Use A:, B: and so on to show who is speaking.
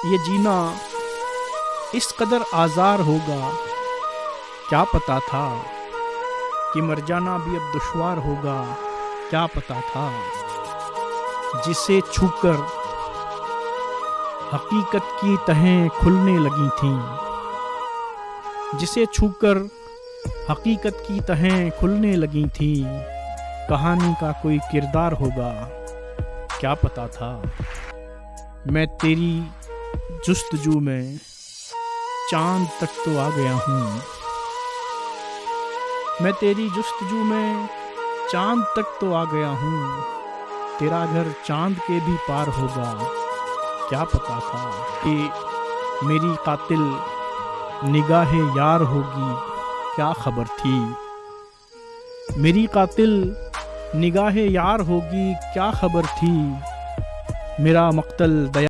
A: ये जीना इस कदर आज़ार होगा, क्या पता था कि मर जाना भी अब दुश्वार होगा, क्या पता था। जिसे छूकर हकीकत की तहें खुलने लगी थीं, जिसे छूकर हकीकत की तहें खुलने लगी थीं, कहानी का कोई किरदार होगा, क्या पता था। मैं तेरी जुस्तजू में चांद तक तो आ गया हूँ, मैं तेरी जुस्तजू में चांद तक तो आ गया हूँ। तेरा घर चांद के भी पार होगा, क्या पता था कि मेरी कातिल निगाहे यार होगी, क्या खबर थी। मेरी कातिल निगाहे यार होगी, क्या खबर थी। मेरा मक्तल दया